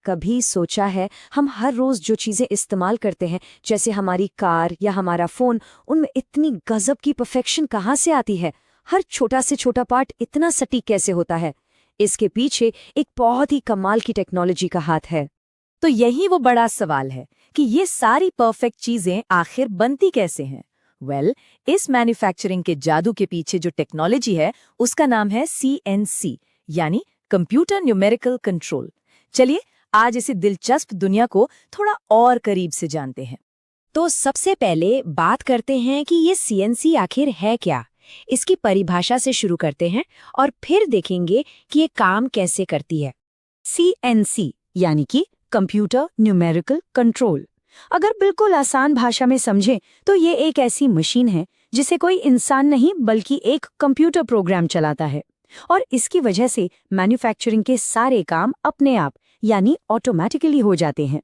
कभी सोचा है हम हर रोज जो चीजें इस्तेमाल करते हैं, जैसे हमारी कार या हमारा फोन, उनमें इतनी गजब की परफेक्शन कहाँ से आती है? हर छोटा से छोटा पार्ट इतना सटीक कैसे होता है? इसके पीछे एक बहुत ही कमाल की टेक्नोलॉजी का हाथ है। तो यही वो बड़ा सवाल है कि ये सारी परफेक्ट चीजें आखिर बनती कैसे हैं। इस मैन्युफैक्चरिंग के जादू के पीछे जो टेक्नोलॉजी है उसका नाम है CNC, यानी कंप्यूटर न्यूमेरिकल कंट्रोल। चलिए आज इसी दिलचस्प दुनिया को थोड़ा और करीब से जानते हैं। तो सबसे पहले बात करते हैं कि ये CNC आखिर है क्या। इसकी परिभाषा से शुरू करते हैं और फिर देखेंगे कि ये काम कैसे करती है। CNC यानी कि कंप्यूटर न्यूमेरिकल कंट्रोल। अगर बिल्कुल आसान भाषा में समझें तो ये एक ऐसी मशीन है जिसे कोई इंसान नहीं बल्कि एक कंप्यूटर प्रोग्राम चलाता है, और इसकी वजह से मैन्युफैक्चरिंग के सारे काम अपने आप यानी ऑटोमेटिकली हो जाते हैं।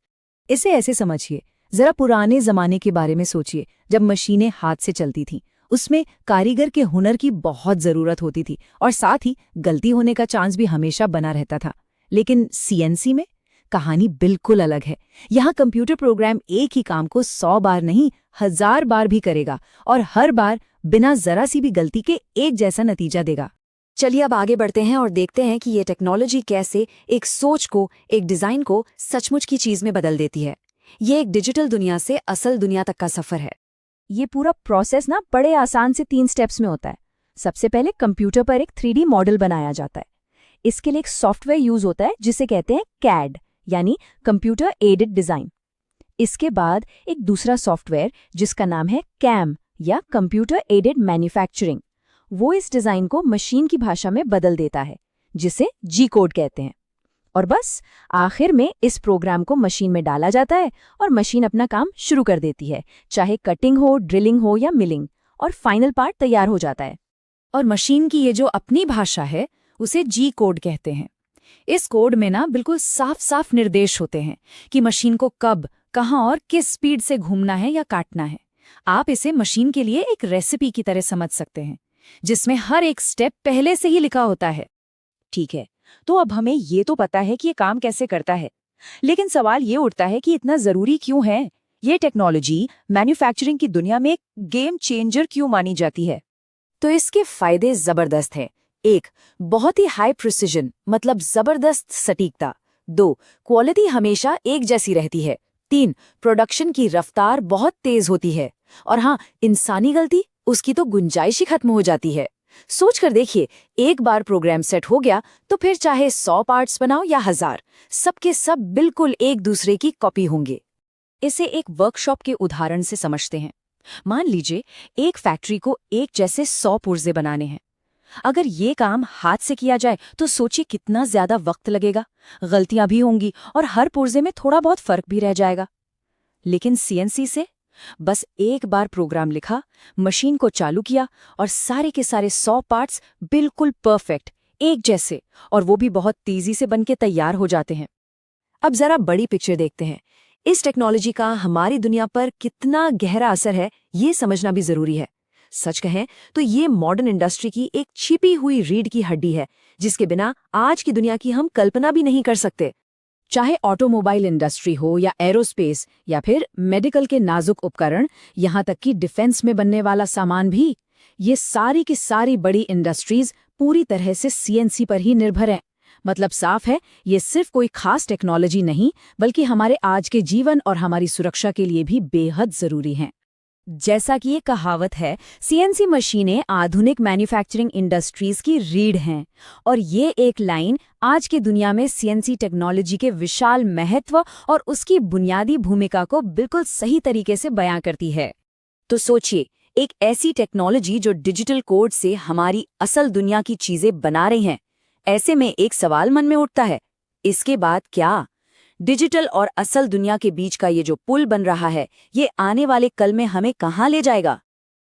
इसे ऐसे समझिए, जरा पुराने जमाने के बारे में सोचिए, जब मशीनें हाथ से चलती थीं। उसमें कारीगर के हुनर की बहुत जरूरत होती थी और साथ ही गलती होने का चांस भी हमेशा बना रहता था। लेकिन CNC में कहानी बिल्कुल अलग है। यहाँ कंप्यूटर प्रोग्राम एक ही काम को 100 बार नहीं 1000 बार भी करेगा और हर बार बिना जरा सी भी गलती के एक जैसा नतीजा देगा। चलिए अब आगे बढ़ते हैं और देखते हैं कि ये टेक्नोलॉजी कैसे एक सोच को, एक डिजाइन को सचमुच की चीज में बदल देती है। ये एक डिजिटल दुनिया से असल दुनिया तक का सफर है। ये पूरा प्रोसेस ना बड़े आसान से 3 स्टेप्स में होता है। सबसे पहले कंप्यूटर पर एक 3D मॉडल बनाया जाता है। इसके लिए एक सॉफ्टवेयर यूज होता है जिसे कहते हैं CAD यानी कंप्यूटर एडेड डिजाइन। इसके बाद एक दूसरा सॉफ्टवेयर जिसका नाम है CAM या कंप्यूटर एडेड मैन्युफैक्चरिंग, वो इस डिजाइन को मशीन की भाषा में बदल देता है जिसे G-कोड कहते हैं। और बस आखिर में इस प्रोग्राम को मशीन में डाला जाता है और मशीन अपना काम शुरू कर देती है, चाहे कटिंग हो, ड्रिलिंग हो या मिलिंग, और फाइनल पार्ट तैयार हो जाता है। और मशीन की ये जो अपनी भाषा है उसे G-कोड कहते हैं। इस कोड में ना बिल्कुल साफ साफ निर्देश होते हैं कि मशीन को कब, कहाँ और किस स्पीड से घूमना है या काटना है। आप इसे मशीन के लिए एक रेसिपी की तरह समझ सकते हैं जिसमें हर एक स्टेप पहले से ही लिखा होता है। ठीक है, तो अब हमें ये तो पता है कि ये काम कैसे करता है, लेकिन सवाल ये उठता है कि इतना जरूरी क्यों है? ये टेक्नोलॉजी मैन्युफैक्चरिंग की दुनिया में एक गेम चेंजर क्यों मानी जाती है? तो इसके फायदे जबरदस्त हैं। 1, बहुत ही हाई प्रिसिजन मतलब जबरदस्त सटीकता। 2, क्वालिटी हमेशा एक जैसी रहती है। 3, प्रोडक्शन की रफ्तार बहुत तेज होती है। और हाँ, इंसानी गलती उसकी तो गुंजाइश ही खत्म हो जाती है। सोच कर देखिए, एक बार प्रोग्राम सेट हो गया तो फिर चाहे 100 पार्ट्स बनाओ या 1000, सबके सब बिल्कुल एक दूसरे की कॉपी होंगे। इसे एक वर्कशॉप के उदाहरण से समझते हैं। मान लीजिए एक फैक्ट्री को एक जैसे 100 पुर्जे बनाने हैं। अगर ये काम हाथ से किया जाए तो सोचिए कितना ज्यादा वक्त लगेगा, गलतियां भी होंगी और हर पुर्जे में थोड़ा बहुत फर्क भी रह जाएगा। लेकिन CNC से बस एक बार प्रोग्राम लिखा, मशीन को चालू किया और सारे के सारे 100 पार्ट्स बिल्कुल परफेक्ट, एक जैसे, और वो भी बहुत तेजी से बनके तैयार हो जाते हैं। अब जरा बड़ी पिक्चर देखते हैं। इस टेक्नोलॉजी का हमारी दुनिया पर कितना गहरा असर है, ये समझना भी जरूरी है। सच कहें तो ये मॉडर्न इंडस्ट्री की एक छिपी हुई रीढ़ की हड्डी है जिसके बिना आज की दुनिया की हम कल्पना भी नहीं कर सकते। चाहे ऑटोमोबाइल इंडस्ट्री हो या एरोस्पेस या फिर मेडिकल के नाजुक उपकरण, यहाँ तक कि डिफेंस में बनने वाला सामान भी, ये सारी की सारी बड़ी इंडस्ट्रीज पूरी तरह से CNC पर ही निर्भर हैं। मतलब साफ है, ये सिर्फ कोई खास टेक्नोलॉजी नहीं बल्कि हमारे आज के जीवन और हमारी सुरक्षा के लिए भी बेहद जरूरी हैं। जैसा कि ये कहावत है, CNC मशीनें आधुनिक मैन्युफैक्चरिंग इंडस्ट्रीज की रीढ़ हैं, और ये एक लाइन आज की दुनिया में CNC टेक्नोलॉजी के विशाल महत्व और उसकी बुनियादी भूमिका को बिल्कुल सही तरीके से बयां करती है। तो सोचिए, एक ऐसी टेक्नोलॉजी जो डिजिटल कोड से हमारी असल दुनिया की चीजें बना रही हैं। ऐसे में एक सवाल मन में उठता है, इसके बाद क्या? डिजिटल और असल दुनिया के बीच का ये जो पुल बन रहा है, ये आने वाले कल में हमें कहाँ ले जाएगा?